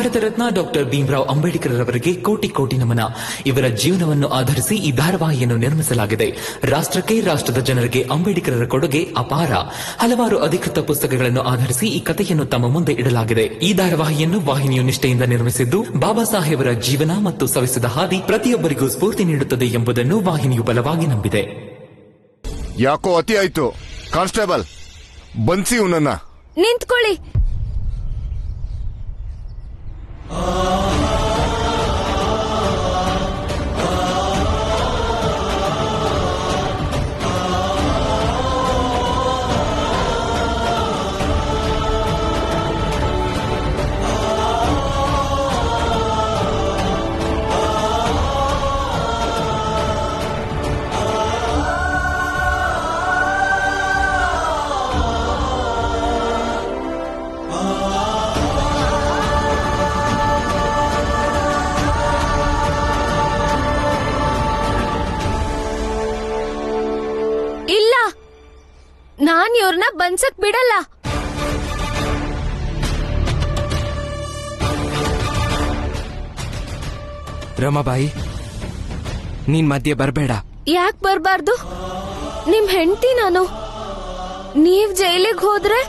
Bharat Ratna doctor Bhimrao Ambedkar ಅವರಿಗೆ ಕೋಟಿ ಕೋಟಿ ನಮನ. ಇವರ ಜೀವನವನ್ನು ಆಧರಿಸಿ ಈ ಧಾರಾವಾಹಿಯನ್ನು ನಿರ್ಮಿಸಲಾಗಿದೆ. ರಾಷ್ಟ್ರಕ್ಕೆ, ರಾಷ್ಟ್ರದ ಜನರಿಗೆ ಅಂಬೇಡ್ಕರ್ ಕೊಡುಗೆ ಅಪಾರ. ಹಲವಾರು ಅಧಿಕೃತ ಪುಸ್ತಕಗಳನ್ನು ಆಧರಿಸಿ ಈ ಕಥೆಯನ್ನು ತಮ್ಮ ಮುಂದೆ ಇಡಲಾಗಿದೆ. ಈ ಧಾರಾವಾಹಿಯನ್ನು ವಾಹಿನಿಯು ನಿಷ್ಠೆಯಿಂದ ನಿರ್ಮಿಸಿದ್ದು, ಬಾಬಾ ಸಾಹೇಬರ ಜೀವನ ಮತ್ತು ಸವಿಸಿದ ಹಾದಿ ಪ್ರತಿಯೊಬ್ಬರಿಗೂ ಸ್ಫೂರ್ತಿ ನೀಡುತ್ತದೆ ಎಂಬುದನ್ನು ವಾಹಿನಿಯು ಬಲವಾಗಿ ನಂಬಿದೆ. ಯಾಕೋ ಅತಿ ಆಯ್ತು. ಕಾನ್ಸ್ಟೇಬಲ್, ಬನ್ಸಿ ಇವನನ್ನ. ನಿಂತ್ಕೊಳ್ಳಿ. ನಾನ್ ಇವ್ರನ್ನ ಬನ್ಸಕ್ ಬಿಡಲ್ಲ. ರಮಾಬಾಯಿ, ನೀನ್ ಮಧ್ಯೆ ಬರ್ಬೇಡ. ಯಾಕೆ ಬರ್ಬಾರ್ದು? ನಿಮ್ ಹೆಂಡತಿ ನಾನು. ನೀವ್ ಜೈಲಿಗೆ ಹೋದ್ರೆ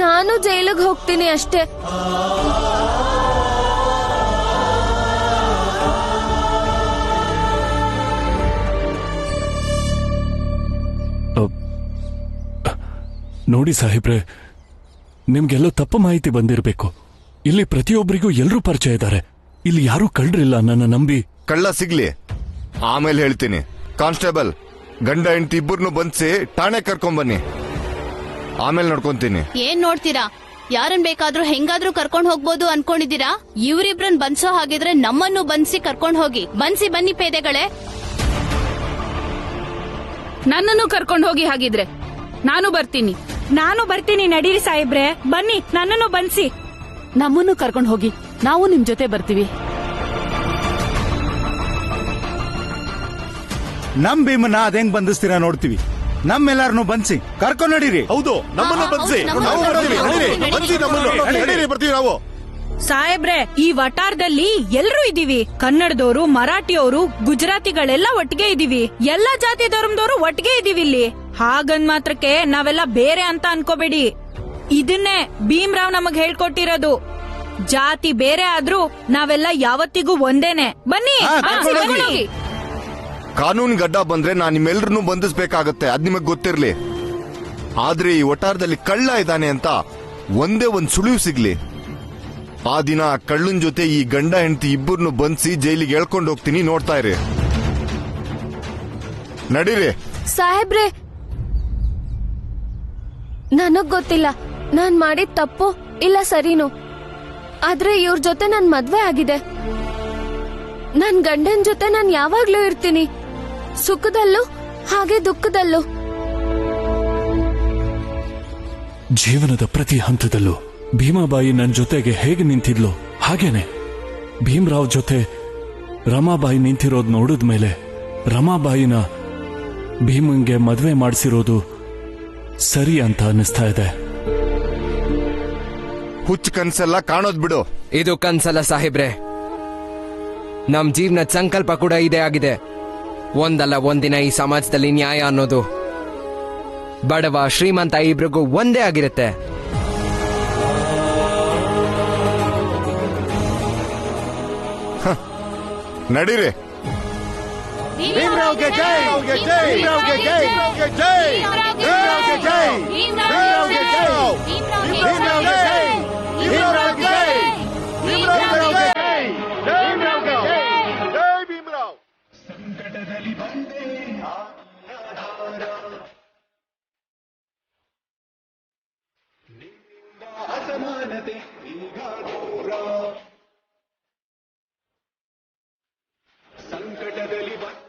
ನಾನು ಜೈಲಿಗೆ ಹೋಗ್ತೀನಿ ಅಷ್ಟೇ. ನೋಡಿ ಸಾಹೇಬ್ರೆ, ನಿಮ್ಗೆಲ್ಲೋ ತಪ್ಪು ಮಾಹಿತಿ ಬಂದಿರಬೇಕು. ಇಲ್ಲಿ ಪ್ರತಿಯೊಬ್ಬರಿಗೂ ಎಲ್ಲರೂ ಪರಿಚಯ ಇದ್ದಾರೆ. ಇಲ್ಲಿ ಯಾರೂ ಕಳ್ಳರಿಲ್ಲ. ನನ್ನ ನಂಬಿ. ಕಳ್ಳ ಸಿಗ್ಲಿ, ಆಮೇಲೆ ಹೇಳ್ತೀನಿ. ಕಾನ್ಸ್ಟೇಬಲ್, ಗಂಡ ಹೆಂಡತಿ ಇಬ್ಬರನ್ನು ಬಂದ್ಸಿ ಠಾಣೆ ಕರ್ಕೊಂಬನ್ನಿ, ಆಮೇಲೆ ನೋಡ್ಕೊಂತೀನಿ. ಏನ್ ನೋಡ್ತೀರಾ? ಯಾರನ್ ಬೇಕಾದ್ರೂ ಹೆಂಗಾದ್ರೂ ಕರ್ಕೊಂಡ್ ಹೋಗ್ಬೋದು ಅನ್ಕೊಂಡಿದ್ದೀರಾ? ಇವ್ರಿಬ್ರನ್ ಬನ್ಸೋ ಹಾಗಿದ್ರೆ ನಮ್ಮನ್ನು ಬನ್ಸಿ ಕರ್ಕೊಂಡ್ ಹೋಗಿ. ಬನ್ಸಿ ಬನ್ನಿ ಪೇದೆಗಳೇ. ನನ್ನನ್ನು ಕರ್ಕೊಂಡ್ ಹೋಗಿ. ಹಾಗಿದ್ರೆ ನಾನು ಬರ್ತೀನಿ. ನಡೀರಿ ಸಾಹೇಬ್ರೆ, ಬನ್ನಿ, ನನ್ನನ್ನು ಬನ್ಸಿ. ನಮ್ಮನ್ನು ಕರ್ಕೊಂಡು ಹೋಗಿ, ನಾವು ನಿಮ್ ಜೊತೆ ಬರ್ತೀವಿ. ನಮ್ ಭೀಮನ್ನ ಅದೇಂಗ್ ಬಂಧಿಸ್ತೀರಾ ನೋಡ್ತೀವಿ. ನಮ್ಮೆಲ್ಲಾರನು ಬನ್ಸಿ, ಕರ್ಕೊಂಡು ನಡೀರಿ. ಹೌದು, ನಮ್ಮನ್ನು ಬನ್ಸಿ. ಬರ್ತೀವಿ ನಾವು. ಸಾಹೇಬ್ರೆ, ಈ ವಟಾರದಲ್ಲಿ ಎಲ್ರೂ ಇದೀವಿ. ಕನ್ನಡದವರು, ಮರಾಠಿಯವರು, ಗುಜರಾತಿಗಳೆಲ್ಲ ಒಟ್ಟಿಗೆ ಇದೀವಿ. ಎಲ್ಲಾ ಜಾತಿ ಧರ್ಮದವರು ಒಟ್ಟಿಗೆ ಇದೀವಿ ಇಲ್ಲಿ. ಹಾಗಂದ್ ಮಾತ್ರಕ್ಕೆ ನಾವೆಲ್ಲ ಬೇರೆ ಅಂತ ಅನ್ಕೋಬೇಡಿ. ಇದನ್ನೇ ಭೀಮರಾವ್ ನಮಗ್ ಹೇಳ್ಕೊಟ್ಟಿರೋದು. ಜಾತಿ ಬೇರೆ ಆದ್ರೂ ನಾವೆಲ್ಲ ಯಾವತ್ತಿಗೂ ಒಂದೇನೆ. ಬನ್ನಿ. ಕಾನೂನು ಗಡ್ಡ ಬಂದ್ರೆ ನಾನ್ ನಿಮ್ಮೆಲ್ರನ್ನೂ ಬಂಧಿಸ್ಬೇಕಾಗತ್ತೆ, ಅದ್ ನಿಮಗ್ ಗೊತ್ತಿರ್ಲಿ. ಆದ್ರೆ ಈ ವಟಾರದಲ್ಲಿ ಕಳ್ಳ ಇದ್ದಾನೆ ಅಂತ ಒಂದೇ ಒಂದ್ ಸುಳಿವು ಸಿಗ್ಲಿ, ಆ ದಿನ ಕಳ್ಳನ್ ಜೊತೆ ಈ ಗಂಡ ಹೆಂಡತಿ ಇಬ್ಬರನ್ನು ಬಂಧಿಸಿ ಜೈಲಿಗೆ ಹೇಳ್ಕೊಂಡು ಹೋಗ್ತೀನಿ. ನೋಡ್ತಾ ಇರಿ. ನಡೀರಿ. ಸಾಹೇಬ್ರೆ, ನನಗ್ ಗೊತ್ತಿಲ್ಲ ನಾನ್ ಮಾಡಿದ ತಪ್ಪು ಇಲ್ಲ ಸರಿನು. ಆದ್ರೆ ಇವ್ರ ಜೊತೆ ನನ್ ಮದ್ವೆ ಆಗಿದೆ. ನನ್ ಗಂಡನ್ ಜೊತೆ ನಾನ್ ಯಾವಾಗ್ಲೂ ಇರ್ತೀನಿ, ಸುಖದಲ್ಲೂ ಹಾಗೆ ದುಃಖದಲ್ಲೂ. ಜೀವನದ ಪ್ರತಿ ಹಂತದಲ್ಲೂ ಭೀಮಾಬಾಯಿ ನನ್ನ ಜೊತೆಗೆ ಹೇಗೆ ನಿಂತಿದ್ಲು ಹಾಗೇನೆ ಭೀಮರಾವ್ ಜೊತೆ ರಮಾಬಾಯಿ ನಿಂತಿರೋದು ನೋಡಿದ್ಮೇಲೆ ರಮಾಬಾಯಿನ ಭೀಮಂಗೆ ಮದುವೆ ಮಾಡಿಸಿರೋದು ಸರಿ ಅಂತ ಅನ್ನಿಸ್ತಾ ಇದೆ. ಹುಚ್ಚು ಕನ್ಸೆಲ್ಲ ಕಾಣೋದ್ ಬಿಡು. ಇದು ಕನ್ಸಲ್ಲ ಸಾಹೇಬ್ರೆ, ನಮ್ ಜೀವನದ ಸಂಕಲ್ಪ ಕೂಡ ಇದೇ ಆಗಿದೆ. ಒಂದಲ್ಲ ಒಂದಿನ ಈ ಸಮಾಜದಲ್ಲಿ ನ್ಯಾಯ ಅನ್ನೋದು ಬಡವ ಶ್ರೀಮಂತ ಇಬ್ರಿಗೂ ಒಂದೇ ಆಗಿರುತ್ತೆ. ನಡೀರಿ. ಭೀಮರಾವ್ಗೆ ಜೈ, ಭೀಮರಾವ್ಗೆ ಜೈ, ಭೀಮರಾವ್ಗೆ ಜೈ, ಭೀಮರಾವ್ಗೆ ಜೈ, ಭೀಮರಾವ್ಗೆ ಜೈ, ಭೀಮರಾವ್ಗೆ ಜೈ, ಭೀಮರಾವ್ಗೆ ಜೈ, ಭೀಮರಾವ್ಗೆ ಜೈ, ಭೀಮರಾವ್ಗೆ ಜೈ, ಭೀಮರಾವ್ಗೆ ಜೈ, ಜೈ ಭೀಮರಾವ್. ಸಂಕಟದಲ್ಲಿ ಬಂದೆ ನಿನ್ನಿಂದ ಅಸಮಾನತೆ ಈಗ ದೂರ. ಸಂಕಟದಲ್ಲಿ ಬಂದ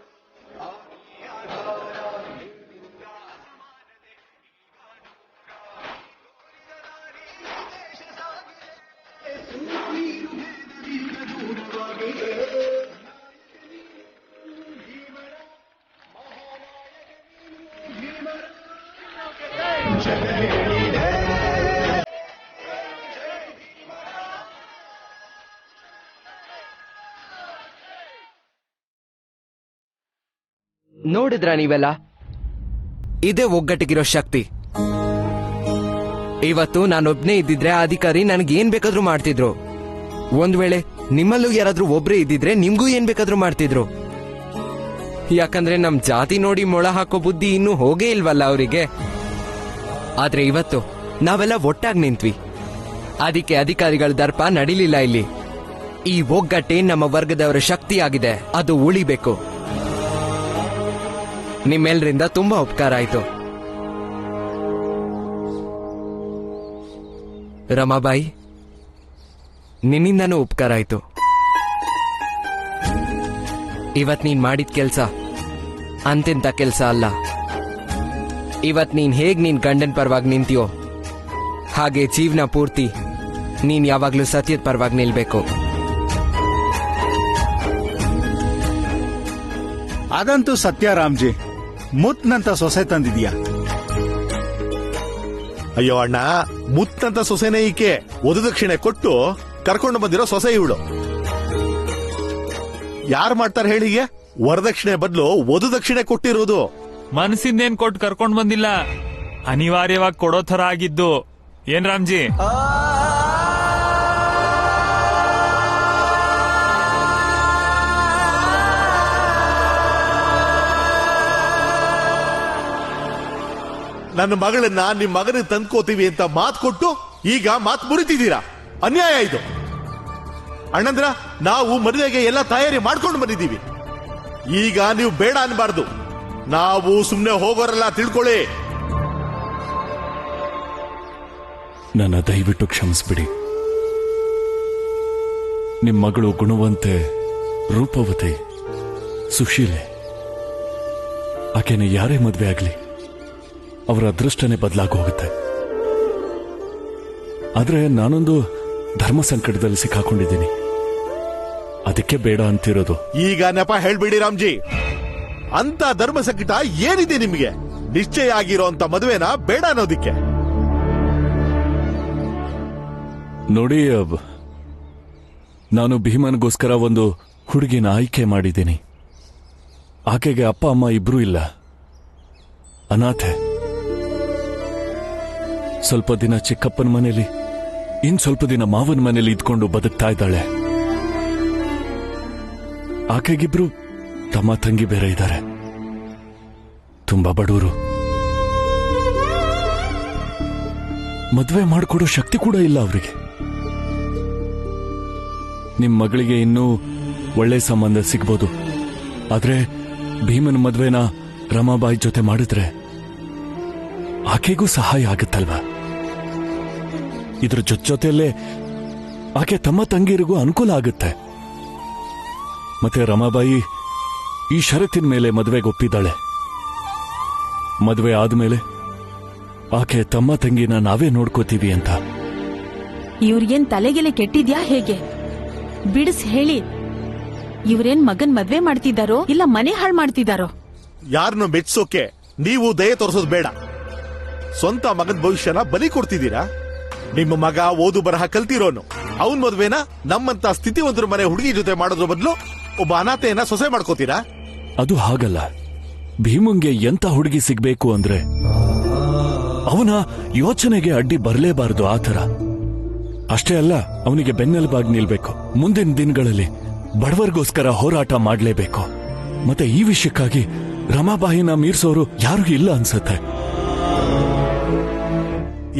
ನೋಡಿದ್ರ ನೀವೆಲ್ಲ, ಇದೇ ಒಗ್ಗಟ್ಟಿಗಿರೋ ಶಕ್ತಿ. ಇವತ್ತು ನಾನೊಬ್ನೇ ಇದ್ದಿದ್ರೆ ಆ ಅಧಿಕಾರಿ ನನಗೇನ್ ಬೇಕಾದ್ರೂ ಮಾಡ್ತಿದ್ರು. ಒಂದ್ ವೇಳೆ ನಿಮ್ಮಲ್ಲೂ ಯಾರಾದ್ರೂ ಒಬ್ರೇ ಇದ್ದಿದ್ರೆ ನಿಮ್ಗೂ ಏನ್ ಬೇಕಾದ್ರೂ ಮಾಡ್ತಿದ್ರು. ಯಾಕಂದ್ರೆ ನಮ್ ಜಾತಿ ನೋಡಿ ಮೊಳ ಹಾಕೋ ಬುದ್ಧಿ ಇನ್ನೂ ಹೋಗೇ ಇಲ್ವಲ್ಲ ಅವರಿಗೆ. ಆದ್ರೆ ಇವತ್ತು ನಾವೆಲ್ಲ ಒಟ್ಟಾಗಿ ನಿಂತ್ವಿ. ಅದಕ್ಕೆ ಅಧಿಕಾರಿಗಳ ದರ್ಪ ನಡಿಲಿಲ್ಲ ಇಲ್ಲಿ. ಈ ಒಗ್ಗಟ್ಟೆ ನಮ್ಮ ವರ್ಗದವರ ಶಕ್ತಿಯಾಗಿದೆ, ಅದು ಉಳಿಬೇಕು. ನಿಮ್ಮೆಲ್ಲರಿಂದ ತುಂಬಾ ಉಪಕಾರ ಆಯ್ತು. ರಮಾಬಾಯಿ, ನಿನ್ನಿಂದನೂ ಉಪಕಾರ ಆಯ್ತು. ಇವತ್ ನೀನ್ ಮಾಡಿದ ಕೆಲ್ಸ ಅಂತೆಂತ ಕೆಲ್ಸ ಅಲ್ಲ. ಇವತ್ ನೀನ್ ಹೇಗ್ ನಿನ್ ಗಂಡನ್ ಪರವಾಗಿ ನಿಂತೀಯೋ ಹಾಗೆ ಜೀವನ ಪೂರ್ತಿ ನೀನ್ ಯಾವಾಗ್ಲೂ ಸತ್ಯದ ಪರವಾಗಿ ನಿಲ್ಬೇಕು. ಅದಂತೂ ಸತ್ಯ ರಾಮ್ಜಿ. ಮುತ್ನಂತ ಸೊಸೆ ತಂದಿದ್ಯಾ? ಅಯ್ಯೋ ಅಣ್ಣ, ಮುತ್ತಂತ ಸೊಸೆನೇ ಈಕೆ. ವಧುದಕ್ಷಿಣೆ ಕೊಟ್ಟು ಕರ್ಕೊಂಡು ಬಂದಿರೋ ಸೊಸೆ ಇವಳು. ಯಾರು ಮಾಡ್ತಾರೆ ಹೇಳಿಗೆ? ವರದಕ್ಷಿಣೆ ಬದಲು ವಧುದಕ್ಷಿಣೆ ಕೊಟ್ಟಿರೋದು. ಮನಸ್ಸಿಂದೇನ್ ಕೊಟ್ಟು ಕರ್ಕೊಂಡ್ ಬಂದಿಲ್ಲ, ಅನಿವಾರ್ಯವಾಗಿ ಕೊಡೋ ತರ ಆಗಿದ್ದು. ಏನ್ ರಾಮ್ಜಿ? ನನ್ನ ಮಗಳನ್ನ ನಿಮ್ ಮಗನಿಗೆ ತಂದ್ಕೋತೀವಿ ಅಂತ ಮಾತು ಕೊಟ್ಟು ಈಗ ಮಾತು ಮುರಿತಿದ್ದೀರಾ. ಅನ್ಯಾಯ ಇದು. ಅಣ್ಣಂದ್ರ, ನಾವು ಮದುವೆಗೆ ಎಲ್ಲ ತಯಾರಿ ಮಾಡ್ಕೊಂಡು ಬಂದಿದ್ದೀವಿ. ಈಗ ನೀವು ಬೇಡ ಅನ್ಬಾರ್ದು. ನಾವು ಸುಮ್ನೆ ಹೋಗೋರಲ್ಲ, ತಿಳ್ಕೊಳ್ಳಿ. ನನ್ನ ದಯವಿಟ್ಟು ಕ್ಷಮಿಸ್ಬಿಡಿ. ನಿಮ್ ಮಗಳು ಗುಣವಂತೆ, ರೂಪವತಿ, ಸುಶೀಲೆ. ಆಕೆನ ಯಾರೇ ಮದ್ವೆ ಆಗ್ಲಿ ಅವರ ಅದೃಷ್ಟನೇ ಬದಲಾಗಿ ಹೋಗುತ್ತೆ. ಆದ್ರೆ ನಾನೊಂದು ಧರ್ಮ ಸಂಕಟದಲ್ಲಿ ಸಿಕ್ಕಾಕೊಂಡಿದ್ದೀನಿ, ಅದಕ್ಕೆ ಬೇಡ ಅಂತಿರೋದು. ಈಗ ನೆಪ ಹೇಳ್ಬಿಡಿ ರಾಮ್ಜಿ. ಅಂತ ಧರ್ಮ ಸಂಕಟ ಏನಿದೆ ನಿಮ್ಗೆ? ನಿಶ್ಚಯ ಆಗಿರೋ ಅಂತ ಮದುವೆನ ಬೇಡ ಅನ್ನೋದಿಕ್ಕೆ. ನೋಡಿ, ನಾನು ಭೀಮನ್ಗೋಸ್ಕರ ಒಂದು ಹುಡುಗಿನ ಆಯ್ಕೆ ಮಾಡಿದ್ದೀನಿ. ಆಕೆಗೆ ಅಪ್ಪ ಅಮ್ಮ ಇಬ್ರೂ ಇಲ್ಲ, ಅನಾಥೆ. ಸ್ವಲ್ಪ ದಿನ ಚಿಕ್ಕಪ್ಪನ ಮನೇಲಿ, ಇನ್ ಸ್ವಲ್ಪ ದಿನ ಮಾವನ ಮನೇಲಿ ಇದ್ಕೊಂಡು ಬದುಕ್ತಾ ಇದ್ದಾಳೆ. ಆಕೆಗಿಬ್ರು ತಮ್ಮ ತಂಗಿ ಬೇರೆ ಇದ್ದಾರೆ, ತುಂಬಾ ಬಡವರು. ಮದ್ವೆ ಮಾಡಿಕೊಡೋ ಶಕ್ತಿ ಕೂಡ ಇಲ್ಲ ಅವರಿಗೆ. ನಿಮ್ ಮಗಳಿಗೆ ಇನ್ನೂ ಒಳ್ಳೆ ಸಂಬಂಧ ಸಿಗ್ಬೋದು, ಆದ್ರೆ ಭೀಮನ ಮದ್ವೆನ ರಮಾಬಾಯಿ ಜೊತೆ ಮಾಡಿದ್ರೆ ಆಕೆಗೂ ಸಹಾಯ ಆಗುತ್ತಲ್ವಾ? ಇದ್ರ ಜೊತೆಯಲ್ಲೇ ಆಕೆ ತಮ್ಮ ತಂಗಿರಿಗೂ ಅನುಕೂಲ ಆಗುತ್ತೆ. ಮತ್ತೆ ರಮಾಬಾಯಿ ಈ ಷರತ್ತಿನ ಮೇಲೆ ಮದುವೆಗೆ ಒಪ್ಪಿದ್ದಾಳೆ. ಮದುವೆ ಆದ್ಮೇಲೆ ಆಕೆ ತಮ್ಮ ತಂಗಿನ ನಾವೇ ನೋಡ್ಕೋತೀವಿ ಅಂತ. ಇವ್ರಿಗೇನ್ ತಲೆಗೆಲೆ ಕೆಟ್ಟಿದ್ಯಾ ಹೇಗೆ? ಬಿಡಿಸ್ ಹೇಳಿ, ಇವ್ರೇನ್ ಮಗನ್ ಮದ್ವೆ ಮಾಡ್ತಿದ್ದಾರೋ ಇಲ್ಲ ಮನೆ ಹಾಳು ಮಾಡ್ತಿದ್ದಾರೋ? ಯಾರನ್ನು ಮೆಚ್ಸೋಕೆ ನೀವು ದಯೆ ತೋರಿಸೋದು ಬೇಡ. ಸ್ವಂತ ಮಗನ ಭವಿಷ್ಯನ ಬಲಿ ಕೊಡ್ತಿದ್ದೀರಾ. ನಿಮ್ಮ ಮಗ ಓದು ಬರಹ ಕಲ್ತಿರೋನು, ಅವನ್ ಮದ್ವೆನ ನಮ್ಮಂತ ಸ್ಥಿತಿವಂತರ ಮನೆ ಹುಡುಗಿ ಜೊತೆ ಮಾಡೋದ್ರ ಬದಲು ಒಬ್ಬ ಅನಾಥೆಯನ್ನ ಸೊಸೆ ಮಾಡ್ಕೋತೀರಾ? ಅದು ಹಾಗಲ್ಲ. ಭೀಮಂಗೆ ಎಂತ ಹುಡುಗಿ ಸಿಗ್ಬೇಕು ಅಂದ್ರೆ ಅವನ ಯೋಚನೆಗೆ ಅಡ್ಡಿ ಬರಲೇಬಾರದು. ಆ ಥರ ಅಷ್ಟೇ ಅಲ್ಲ, ಅವನಿಗೆ ಬೆನ್ನೆಲುಬಾಗಿ ನಿಲ್ಬೇಕು. ಮುಂದಿನ ದಿನಗಳಲ್ಲಿ ಬಡವರಿಗೋಸ್ಕರ ಹೋರಾಟ ಮಾಡಲೇಬೇಕು. ಮತ್ತೆ ಈ ವಿಷಯಕ್ಕಾಗಿ ರಮಾಬಾಯಿನ ಮೀರ್ಸೋರು ಯಾರು ಇಲ್ಲ ಅನ್ಸತ್ತೆ.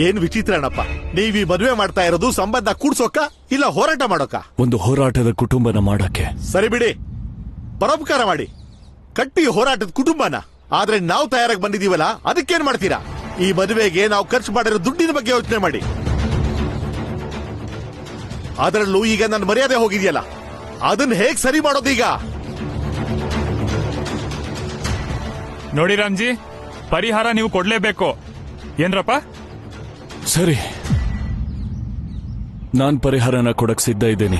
ಏನ್ ವಿಚಿತ್ರನಪ್ಪ, ನೀವ್ ಈ ಮದುವೆ ಮಾಡ್ತಾ ಇರೋದು ಸಂಬಂಧ ಕೂಡ್ಸೋಕ ಇಲ್ಲ ಹೋರಾಟ ಮಾಡೋಕ? ಒಂದು ಹೋರಾಟದ ಕುಟುಂಬನ ಮಾಡಕ್ಕೆ. ಸರಿ ಬಿಡಿ, ಪರೋಪಕಾರ ಮಾಡಿ ಕಟ್ಟಿ ಹೋರಾಟದ ಕುಟುಂಬನ. ಆದ್ರೆ ನಾವು ತಯಾರಾಗಿ ಬಂದಿದೀವಲ್ಲ, ಅದಕ್ಕೇನ್ ಮಾಡ್ತೀರಾ? ಈ ಮದುವೆಗೆ ನಾವು ಖರ್ಚು ಮಾಡಿರೋ ದುಡ್ಡಿನ ಬಗ್ಗೆ ಯೋಚನೆ ಮಾಡಿ. ಅದರಲ್ಲೂ ಈಗ ನನ್ನ ಮರ್ಯಾದೆ ಹೋಗಿದೆಯಲ್ಲ, ಅದನ್ನ ಹೇಗ್ ಸರಿ ಮಾಡೋದೀಗ? ನೋಡಿ ರಾಮ್ಜಿ, ಪರಿಹಾರ ನೀವು ಕೊಡ್ಲೇಬೇಕು. ಏನ್ರಪ್ಪ? ಸರಿ, ನಾನ್ ಪರಿಹಾರನ ಕೊಡಕ್ ಸಿದ್ಧ ಇದ್ದೇನೆ.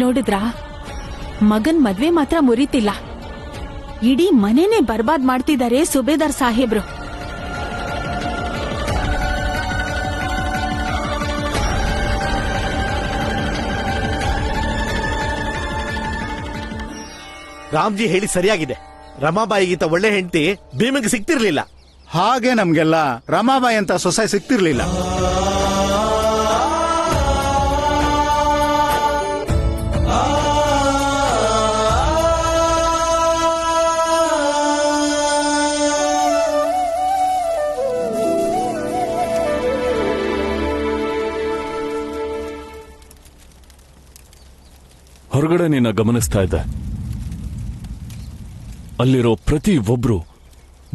ನೋಡಿದ್ರಾ, ಮಗನ್ ಮದ್ವೆ ಮಾತ್ರ ಮುರಿತಿಲ್ಲ, ಇಡೀ ಮನೆನೇ ಬರ್ಬಾದ್ ಮಾಡ್ತಿದ್ದಾರೆ ಸುಬೇದಾರ್ ಸಾಹೇಬ್ರು. ರಾಮ್ಜಿ ಹೇಳಿ ಸರಿಯಾಗಿದೆ. ರಮಾಬಾಯಿಗಿಂತ ಒಳ್ಳೆ ಹೆಂಡತಿ ಭೀಮಂಗೆ ಸಿಗ್ತಿರ್ಲಿಲ್ಲ. ಹಾಗೆ ನಮ್ಗೆಲ್ಲ ರಮಾಬಾಯಿ ಅಂತ ಸೊಸೆ ಸಿಗ್ತಿರ್ಲಿಲ್ಲ. ಹೊರಗಡೆ ನಿನ್ನ ಗಮನಿಸ್ತಾ ಇದ್ದೆ. ಅಲ್ಲಿರೋ ಪ್ರತಿ ಒಬ್ರು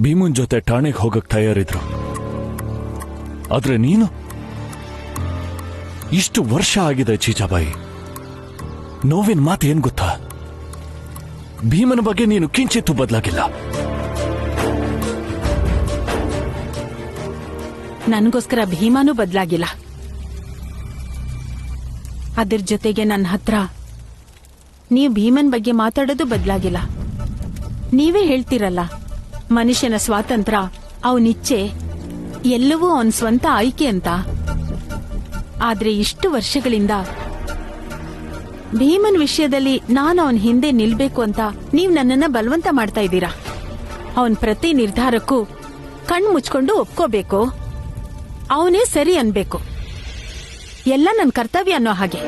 ಭೀಮನ್ ಜೊತೆ ಠಾಣೆಗೆ ಹೋಗಕ್ ತಯಾರಿದ್ರು. ಆದ್ರೆ ನೀನು ಇಷ್ಟು ವರ್ಷ ಆಗಿದೆ ಚೀಚಾಬಾಯಿ. ನೋವಿನ ಮಾತು ಏನ್ ಗೊತ್ತಾ? ಭೀಮನ ಬಗ್ಗೆ ನೀನು ಕಿಂಚಿತ್ತೂ ಬದಲಾಗಿಲ್ಲ. ನನಗೋಸ್ಕರ ಭೀಮಾನೂ ಬದಲಾಗಿಲ್ಲ. ಅದ್ರ ಜೊತೆಗೆ ನನ್ನ ಹತ್ರ ನೀವು ಭೀಮನ್ ಬಗ್ಗೆ ಮಾತಾಡೋದು ಬದಲಾಗಿಲ್ಲ. ನೀವೇ ಹೇಳ್ತಿರಲ್ಲ, ಮನುಷ್ಯನ ಸ್ವಾತಂತ್ರ್ಯ, ಅವನಿಚ್ಛೆ ಎಲ್ಲವೂ ಅವನ ಸ್ವಂತ ಆಯ್ಕೆ ಅಂತ. ಆದ್ರೆ ಇಷ್ಟು ವರ್ಷಗಳಿಂದ ಭೀಮನ್ ವಿಷಯದಲ್ಲಿ ನಾನು ಅವನ ಹಿಂದೆ ನಿಲ್ಬೇಕು ಅಂತ ನೀವು ನನ್ನನ್ನ ಬಲವಂತ ಮಾಡ್ತಾ ಇದ್ದೀರಾ. ಅವನ್ ಪ್ರತಿ ನಿರ್ಧಾರಕ್ಕೂ ಕಣ್ಣು ಮುಚ್ಕೊಂಡು ಒಪ್ಕೋಬೇಕು, ಅವನೇ ಸರಿ ಅನ್ಬೇಕು, ಎಲ್ಲ ನನ್ನ ಕರ್ತವ್ಯ ಅನ್ನೋ ಹಾಗೆ.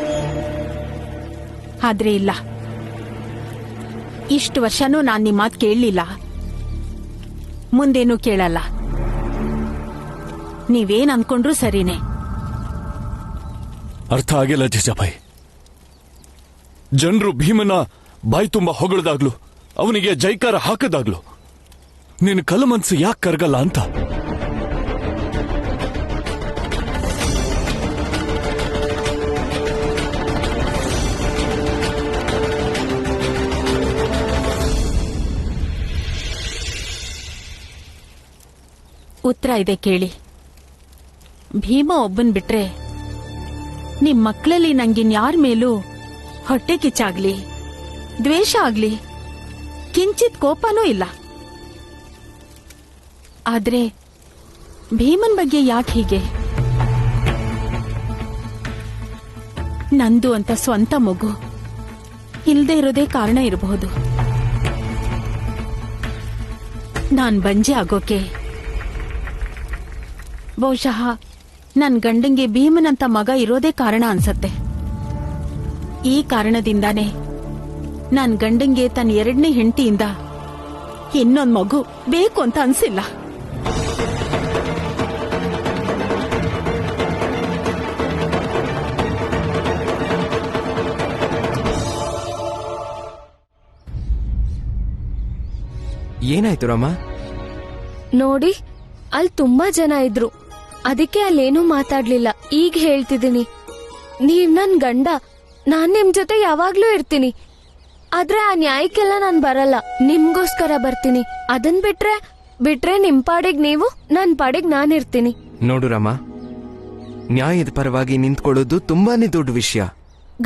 ಆದ್ರೆ ಇಲ್ಲ, ಇಷ್ಟು ವರ್ಷನೂ ನಾನ್ ನಿಮ್ಮ ಮಾತು ಕೇಳಲಿಲ್ಲ, ಮುಂದೇನೂ ಕೇಳಲ್ಲ. ನೀವೇನ್ ಅನ್ಕೊಂಡ್ರು ಸರಿನೇ. ಅರ್ಥ ಆಗಿಲ್ಲ ಜೀಜಾಬಾಯಿ. ಜನರು ಭೀಮನ ಬಾಯಿ ತುಂಬಾ ಹೊಗಳದಾಗ್ಲು, ಅವನಿಗೆ ಜೈಕಾರ ಹಾಕದಾಗ್ಲು ನಿನ್ನ ಕಲ ಮನ್ಸು ಯಾಕೆ ಕರಗಲ್ಲ ಅಂತ. ಉತ್ತರ ಇದೆ ಕೇಳಿ. ಭೀಮ ಒಬ್ಬನ್ ಬಿಟ್ರೆ ನಿಮ್ ಮಕ್ಕಳಲ್ಲಿ ನಂಗಿನ್ಯಾರ ಮೇಲೂ ಹೊಟ್ಟೆ ಕಿಚ್ಚಾಗ್ಲಿ, ದ್ವೇಷ ಆಗ್ಲಿ, ಕಿಂಚಿತ್ ಕೋಪನೂ ಇಲ್ಲ. ಆದ್ರೆ ಭೀಮನ್ ಬಗ್ಗೆ ಯಾಕೆ ಹೀಗೆ? ನಂದು ಅಂತ ಸ್ವಂತ ಮಗು ಇಲ್ದೇ ಇರೋದೇ ಕಾರಣ ಇರಬಹುದು. ನಾನ್ ಬಂಜೆ ಆಗೋಕೆ ಬಹುಶಃ ನನ್ ಗಂಡಂಗೆ ಭೀಮನಂತ ಮಗ ಇರೋದೇ ಕಾರಣ ಅನ್ಸತ್ತೆ. ಈ ಕಾರಣದಿಂದಾನೇ ನನ್ ಗಂಡಂಗೆ ತನ್ನ ಎರಡನೇ ಹೆಂಡತಿಯಿಂದ ಇನ್ನೊಂದ್ ಮಗು ಬೇಕು ಅಂತ ಅನ್ಸಿಲ್ಲ. ಏನಾಯ್ತು ರಾಮ? ನೋಡಿ, ಅಲ್ಲಿ ತುಂಬಾ ಜನ ಇದ್ರು, ಅದಕ್ಕೆ ಅಲ್ಲೇನೂ ಮಾತಾಡ್ಲಿಲ್ಲ. ಈಗ ಹೇಳ್ತಿದ್ದೀನಿ, ನೀವ್ ನನ್ ಗಂಡ, ನಾನ್ ನಿಮ್ ಜೊತೆ ಯಾವಾಗ್ಲೂ ಇರ್ತೀನಿ. ಆದ್ರೆ ಆ ನ್ಯಾಯಕ್ಕೆಲ್ಲ ನಾನ್ ಬರಲ್ಲ, ನಿಮ್ಗೋಸ್ಕರ ಬರ್ತೀನಿ. ಅದನ್ ಬಿಟ್ರೆ ನಿಮ್ ಪಾಡಿಗ್ ನೀವು, ನನ್ ಪಾಡಿಗ್ ನಾನಿರ್ತೀನಿ. ನೋಡು ರಾಮ, ನ್ಯಾಯದ ಪರವಾಗಿ ನಿಂತ್ಕೊಳ್ಳೋದು ತುಂಬಾನೇ ದೊಡ್ಡ ವಿಷಯ.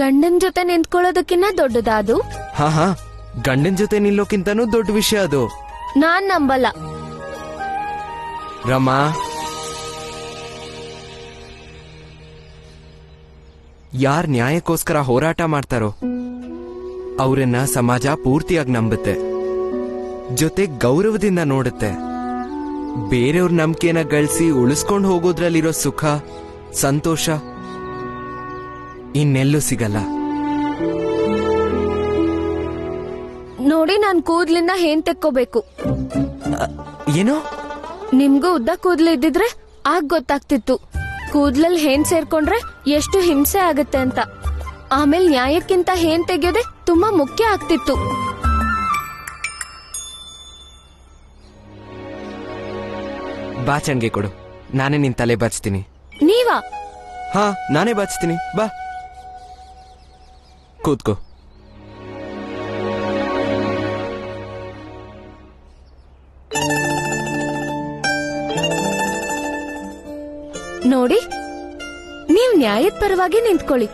ಗಂಡನ್ ಜೊತೆ ನಿಂತ್ಕೊಳ್ಳೋದಕ್ಕಿನ್ನ ದೊಡ್ಡದಾ ಅದು? ಹಾ, ಗಂಡನ್ ಜೊತೆ ನಿಲ್ಲೋಕ್ಕಿಂತನೂ ದೊಡ್ಡ ವಿಷಯ ಅದು. ನಾನ್ ನಂಬಲ್ಲ. ರಾಮ, ಯಾರ್ ನ್ಯಾಯಕ್ಕೋಸ್ಕರ ಹೋರಾಟ ಮಾಡ್ತಾರೋ ಅವರನ್ನ ಸಮಾಜ ಪೂರ್ತಿಯಾಗಿ ನಂಬುತ್ತೆ, ಜೊತೆ ಗೌರವದಿಂದ ನೋಡುತ್ತೆ. ಬೇರೆಯವ್ರ ನಂಬಿಕೆನ ಗಳಿಸಿ ಉಳಿಸ್ಕೊಂಡು ಹೋಗೋದ್ರಲ್ಲಿರೋ ಸುಖ, ಸಂತೋಷ ಇನ್ನೆಲ್ಲೂ ಸಿಗಲ್ಲ. ನೋಡಿ, ನಾನ್ ಕೂದ್ಲಿಂದ ಹೇನ್ ತೆಕ್ಕೋಬೇಕು. ಏನೋ? ನಿಮ್ಗೂ ಉದ್ದ ಕೂದ್ಲು ಇದ್ದಿದ್ರೆ ಆಗ ಗೊತ್ತಾಗ್ತಿತ್ತು ಕೂದ್ಲಲ್ಲಿ ಹೇನ್ ಸೇರ್ಕೊಂಡ್ರೆ ಎಷ್ಟು ಹಿಂಸೆ ಆಗತ್ತೆ ಅಂತ. ಆಮೇಲೆ ನ್ಯಾಯಕ್ಕಿಂತ ಹೇನ್ ತೆಗೆಯೋದೆ ತುಂಬಾ ಮುಖ್ಯ ಆಗ್ತಿತ್ತು. ಬಾಚಣ್ಗೆ ಕೊಡು, ನಾನೇ ನಿನ್ ತಲೆ ಬಾಚ್ತೀನಿ. ನೀವಾ? ಹಾ, ನಾನೇ ಬಾಚ್ತೀನಿ. ಬಾ, ಕೂತ್ಕೋ. ನೋಡಿ, ನೀವ್ ನ್ಯಾಯದ ಪರವಾಗಿ ನಿಂತ್ಕೊಳ್ಳಿ,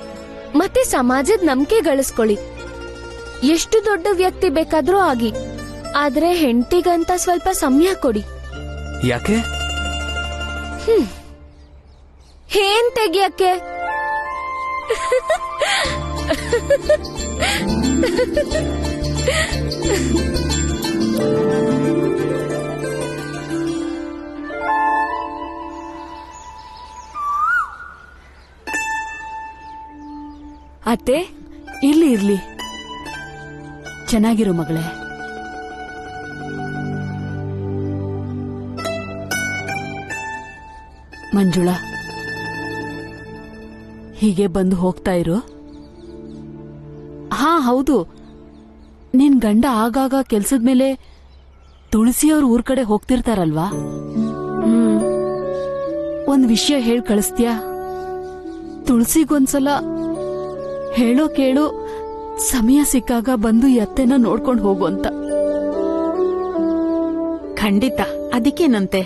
ಮತ್ತೆ ಸಮಾಜದ ನಂಬಿಕೆ ಗಳಿಸ್ಕೊಳ್ಳಿ. ಎಷ್ಟು ದೊಡ್ಡ ವ್ಯಕ್ತಿ ಬೇಕಾದ್ರೂ ಆಗಿ, ಆದ್ರೆ ಹೆಂಡತಿಗಂತ ಸ್ವಲ್ಪ ಸಮಯ ಕೊಡಿ. ಯಾಕೆ? ಹೇನ್ ತೆಗಿಯಕ್ಕೆ? ಅತ್ತೆ, ಇರ್ಲಿ ಇರ್ಲಿ, ಚೆನ್ನಾಗಿರು ಮಗಳೇ. ಮಂಜುಳಾ, ಹೀಗೆ ಬಂದು ಹೋಗ್ತಾ ಇರು. ಹಾ ಹೌದು, ನಿನ್ ಗಂಡ ಆಗಾಗ ಕೆಲ್ಸದ ಮೇಲೆ ತುಳಸಿಯವ್ರ ಊರ್ ಕಡೆ ಹೋಗ್ತಿರ್ತಾರಲ್ವಾ? ಒಂದ್ ವಿಷಯ ಹೇಳ್ ಕಳಿಸ್ತೀಯಾ? ತುಳಸಿಗೊಂದ್ಸಲ ಹೇಳೋ ಕೇಳು, ಸಮಯ ಸಿಕ್ಕಾಗ ಬಂದು ಈ ಅತ್ತೆನ ನೋಡ್ಕೊಂಡು ಹೋಗು ಅಂತ. ಖಂಡಿತ, ಅದಕ್ಕೇನಂತೆ.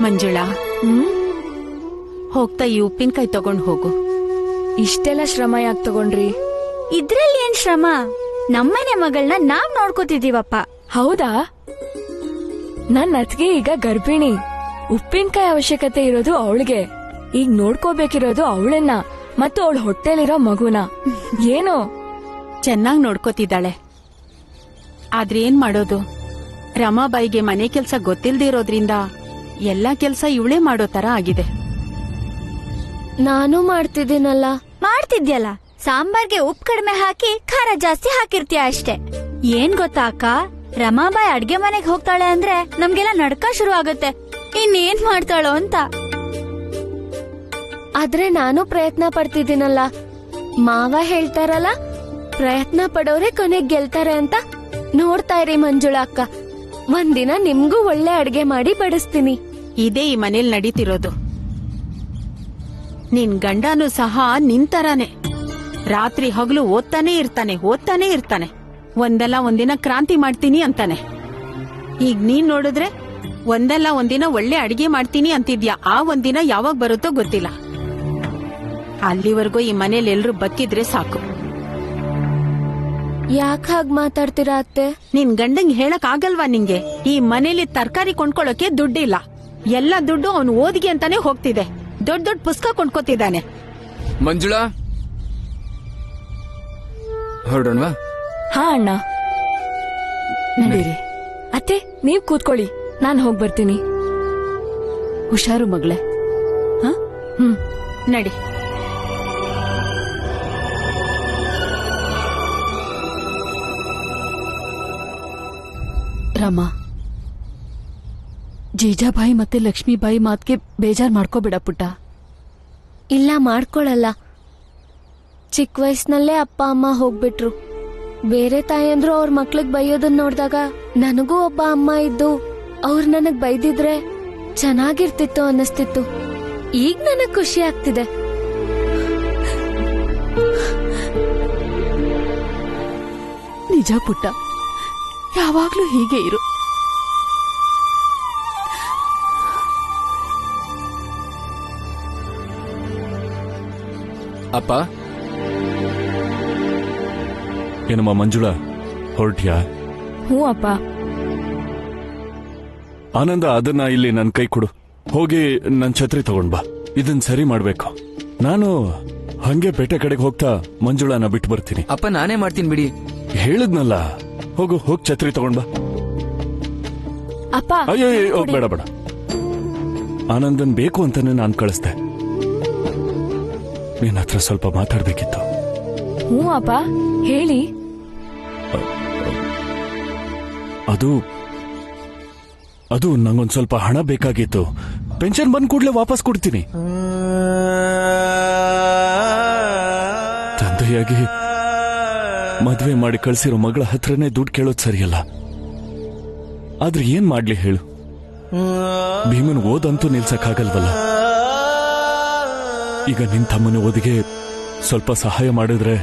ಮಂಜುಳಾ, ಹೋಗ್ತಾ ಈ ಉಪ್ಪಿನಕಾಯಿ ತಗೊಂಡ್ ಹೋಗು. ಇಷ್ಟೆಲ್ಲ ಶ್ರಮ ಯಾಕೆ ತಗೊಂಡ್ರಿ? ಇದ್ರಲ್ಲಿ ಏನ್ ಶ್ರಮ? ನಮ್ಮನೆ ಮಗಳನ್ನ ನಾವ್ ನೋಡ್ಕೋತಿದೀವಪ್ಪ. ಹೌದಾ? ನನ್ನ ಅತ್ತಿಗೆ ಈಗ ಗರ್ಭಿಣಿ. ಉಪ್ಪಿನಕಾಯಿ ಅವಶ್ಯಕತೆ ಇರೋದು ಅವಳಿಗೆ. ಈಗ ನೋಡ್ಕೋಬೇಕಿರೋದು ಅವಳನ್ನ ಮತ್ತು ಅವಳ ಹೊಟ್ಟೆಲಿರೋ ಮಗುನ. ಏನು ಚೆನ್ನಾಗ್ ನೋಡ್ಕೋತಿದ್ದಾಳೆ. ಆದ್ರೆ ಏನ್ ಮಾಡೋದು, ರಮಾಬಾಯಿಗೆ ಮನೆ ಕೆಲ್ಸ ಗೊತ್ತಿಲ್ದೇ ಇರೋದ್ರಿಂದ ಎಲ್ಲಾ ಕೆಲ್ಸ ಇವಳೇ ಮಾಡೋ ತರ ಆಗಿದೆ. ನಾನು ಮಾಡ್ತಿದ್ದೀನಲ್ಲ. ಮಾಡ್ತಿದ್ಯಲ್ಲ, ಸಾಂಬಾರ್ಗೆ ಉಪ್ಪು ಕಡಿಮೆ ಹಾಕಿ ಖಾರ ಜಾಸ್ತಿ ಹಾಕಿರ್ತೀಯ ಅಷ್ಟೇ. ಏನ್ ಗೊತ್ತಾ ಅಕ್ಕ, ರಮಾಬಾಯಿ ಅಡ್ಗೆ ಮನೆಗೆ ಹೋಗ್ತಾಳೆ ಅಂದ್ರೆ ನಮ್ಗೆಲ್ಲ ನಡ್ಕ ಶುರು ಆಗುತ್ತೆ. ಇನ್ನೇನ್ ಮಾಡ್ತಾಳೋ ಅಂತ. ಆದ್ರೆ ನಾನು ಪ್ರಯತ್ನ ಪಡ್ತಿದ್ದೀನಲ್ಲ. ಮಾವ ಹೇಳ್ತಾರಲ್ಲ, ಪ್ರಯತ್ನ ಪಡೋರೆ ಕೊನೆಗ್ ಗೆಲ್ತಾರೆ ಅಂತ. ನೋಡ್ತಾ ಇರಿ ಮಂಜುಳಾ ಅಕ್ಕ, ಒಂದಿನ ನಿಮ್ಗೂ ಒಳ್ಳೆ ಅಡ್ಗೆ ಮಾಡಿ ಬಡಿಸ್ತೀನಿ. ಇದೇ ಈ ಮನೇಲಿ ನಡೀತಿರೋದು. ನಿನ್ ಗಂಡನೂ ಸಹ ನಿಂತರಾನೆ. ರಾತ್ರಿ ಹಗಲು ಓದ್ತಾನೆ ಇರ್ತಾನೆ. ಒಂದಲ್ಲ ಒಂದಿನ ಕ್ರಾಂತಿ ಮಾಡ್ತೀನಿ ಅಂತಾನೆ. ಈಗ ನೀನ್ ನೋಡಿದ್ರೆ ಒಂದಲ್ಲ ಒಂದಿನ ಒಳ್ಳೆ ಅಡಿಗೆ ಮಾಡ್ತೀನಿ ಅಂತಿದ್ಯಾ. ಆ ಒಂದಿನ ಯಾವಾಗ ಬರುತ್ತೋ ಗೊತ್ತಿಲ್ಲ. ಅಲ್ಲಿವರೆಗೂ ಈ ಮನೇಲಿ ಎಲ್ರು ಬದುಕಿದ್ರೆ ಸಾಕು. ಯಾಕೆ ಹಾಗ್ ಮಾತಾಡ್ತೀರಾ ಅತ್ತೆ? ನಿನ್ ಗಂಡಂಗ್ ಹೇಳಕ್ ಆಗಲ್ವಾ ನಿಂಗೆ? ಈ ಮನೇಲಿ ತರಕಾರಿ ಕೊಂಡ್ಕೊಳ್ಳೋಕೆ ದುಡ್ಡಿಲ್ಲ. ಎಲ್ಲ ದುಡ್ಡು ಅವನು ಓದಿಗೆ ಅಂತಾನೆ ಹೋಗ್ತಿದೆ. ದೊಡ್ಡ ದೊಡ್ಡ ಪುಸ್ತಕ ಕೊಂಡ್ಕೋತಿದ್ದಾನೆ. ಮಂಜುಳಾ, ಹೊರಡೋಣವಾ? ಹಾ ಅಣ್ಣ, ನಡೀರಿ. ಅತ್ತೆ, ನೀವ್ ಕೂತ್ಕೊಳ್ಳಿ, ನಾನ್ ಹೋಗ್ ಬರ್ತೀನಿ. ಹುಷಾರು ಮಗಳೇ. ನಡಿ. ರಮ, ಜೀಜಾಬಾಯಿ ಮತ್ತೆ ಲಕ್ಷ್ಮೀಬಾಯಿ ಮಾತ್ಗೆ ಬೇಜಾರ್ ಮಾಡ್ಕೋಬೇಡ ಪುಟ್ಟ. ಇಲ್ಲ, ಮಾಡ್ಕೊಳಲ್ಲ. ಚಿಕ್ಕ ವಯಸ್ಸಿನಲ್ಲೇ ಅಪ್ಪ ಅಮ್ಮ ಹೋಗ್ಬಿಟ್ರು. ಬೇರೆ ತಾಯಂದ್ರು ಅವ್ರ ಮಕ್ಳಿಗ್ ಬೈಯೋದನ್ನ ನೋಡ್ದಾಗ ನನಗೂ ಒಬ್ಬ ಅಮ್ಮ ಇದ್ದು ಅವ್ರು ನನಗ್ ಬೈದಿದ್ರೆ ಚೆನ್ನಾಗಿರ್ತಿತ್ತು ಅನ್ನಿಸ್ತಿತ್ತು. ಈಗ ನನಗ್ ಖುಷಿ ಆಗ್ತಿದೆ. ನಿಜ ಪುಟ್ಟ, ಯಾವಾಗ್ಲೂ ಹೀಗೆ ಇರು. ಅಪ್ಪ. ಏನಮ್ಮ ಮಂಜುಳಾ, ಹೊರಟ್ಯಾ? ಹ್ಞೂ ಅಪ್ಪ. ಆನಂದ, ಅದನ್ನ ಇಲ್ಲಿ ನನ್ ಕೈ ಕೊಡು. ಹೋಗಿ ನನ್ ಛತ್ರಿ ತಗೊಂಡ್ ಬಾ. ಇದನ್ ಸರಿ ಮಾಡ್ಬೇಕು. ನಾನು ಹಂಗೆ ಪೇಟೆ ಕಡೆಗೆ ಹೋಗ್ತಾ ಮಂಜುಳಾನ ಬಿಟ್ಟು ಬರ್ತೀನಿ. ಅಪ್ಪ, ನಾನೇ ಮಾಡ್ತೀನಿ ಬಿಡಿ. ಹೇಳಿದ್ನಲ್ಲ, ಹೋಗ್ ಛತ್ರಿ ತಗೊಂಡ್ ಬಾ. ಅಪ್ಪ, ಅಯ್ಯೋ ಬೇಡ. ಆನಂದನ್ ಬೇಕು ಅಂತಾನೆ ನಾನ್ ಕಳಿಸ್ದೆ. ನಿನ್ನ ಹತ್ರ ಸ್ವಲ್ಪ ಮಾತಾಡ್ಬೇಕಿತ್ತು. ಹ್ಞೂ ಅಪ್ಪ, ಹೇಳಿ. ಅದು ನಂಗೊಂದ್ ಸ್ವಲ್ಪ ಹಣ ಬೇಕಾಗಿತ್ತು. ಪೆನ್ಷನ್ ಬಂದ್ ಕೂಡ್ಲೆ ವಾಪಸ್ ಕೊಡ್ತೀನಿ. ತಂದೆಯಾಗಿ ಮದ್ವೆ ಮಾಡಿ ಕಳ್ಸಿರೋ ಮಗಳ ಹತ್ರನೇ ದುಡ್ಡು ಕೇಳೋದ್ ಸರಿಯಲ್ಲ. ಆದ್ರೆ ಏನ್ ಮಾಡ್ಲಿ ಹೇಳು? ಭೀಮನ್ ಓದಂತೂ ನಿಲ್ಸಕ್ಕಾಗಲ್ವಲ್ಲ. ಈಗ ನಿನ್ ತಮ್ಮನ ಓದಿಗೆ ಸ್ವಲ್ಪ ಸಹಾಯ ಮಾಡಿದ್ರೆ.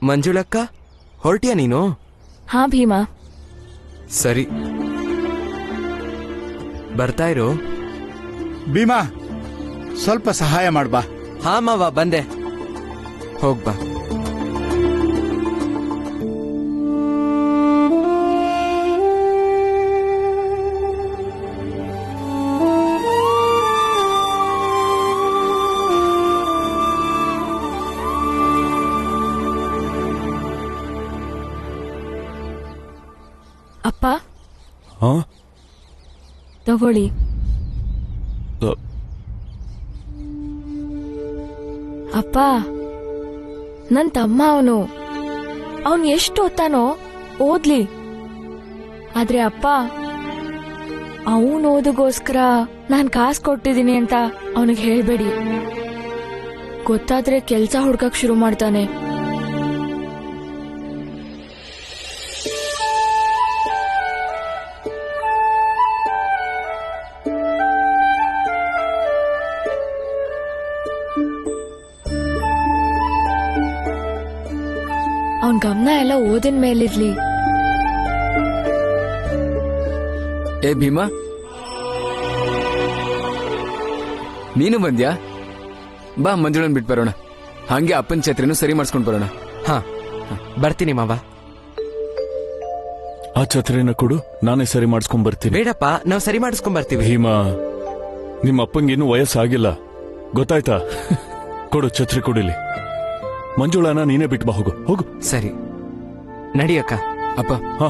ಮಂಜುಳಕ್ಕ, ಹೊರಟಿಯಾ ನೀನು? ಹಾ ಭೀಮಾ. ಸರಿ, ಬರ್ತಾ ಇರು. ಭೀಮಾ, ಸ್ವಲ್ಪ ಸಹಾಯ ಮಾಡ್ಬಾ. ಹಾ ಮಾವ, ಬಂದೆ. ಹೋಗ್ಬಾ. ಹಾ ತಗೊಳ್ಳಿ. ಅಪ್ಪ, ನನ್ ತಮ್ಮ ಅವನ್ ಎಷ್ಟು ಓದ್ತಾನೋ ಓದ್ಲಿ. ಆದ್ರೆ ಅಪ್ಪ, ಅವನ್ ಓದಗೋಸ್ಕರ ನಾನ್ ಕಾಸು ಕೊಟ್ಟಿದ್ದೀನಿ ಅಂತ ಅವನಿಗೆ ಹೇಳ್ಬೇಡಿ. ಗೊತ್ತಾದ್ರೆ ಕೆಲ್ಸ ಹುಡ್ಕಕ್ ಶುರು ಮಾಡ್ತಾನೆ. ಅವನ್ ಗಮನ ಎಲ್ಲ ಓದಿನ ಮೇಲಿರ್ಲಿ. ಏ ಭೀಮಾ, ನೀನು ಬಂದ್ಯಾ? ಬಾ ಮಂಜುಳನ್ ಬಿಟ್ಟು ಬರೋಣ. ಹಂಗೆ ಅಪ್ಪನ ಛತ್ರಿನೂ ಸರಿ ಮಾಡಿಸ್ಕೊಂಡ್ ಬರೋಣ. ಹಾ, ಬರ್ತೀನಿ ಮಾವ. ಆ ಛತ್ರಿನ ಕೊಡು, ನಾನೇ ಸರಿ ಮಾಡಿಸ್ಕೊಂಡ್ ಬರ್ತೀನಿ. ಬೇಡಪ್ಪ, ನಾವು ಸರಿ ಮಾಡಿಸ್ಕೊಂಡ್ ಬರ್ತೀವಿ. ಭೀಮಾ, ನಿಮ್ಮ ಅಪ್ಪಂಗೇನು ವಯಸ್ಸಾಗಿಲ್ಲ, ಗೊತ್ತಾಯ್ತಾ? ಕೊಡು, ಛತ್ರಿ ಕೊಡಿಲಿ. ಮಂಜುಳನ ನೀನೇ ಬಿಟ್ಟು ಬಾ, ಹೋಗು ಹೋಗು. ಸರಿ, ನಡಿಯಕ್ಕ. ಅಪ್ಪ, ಹಾ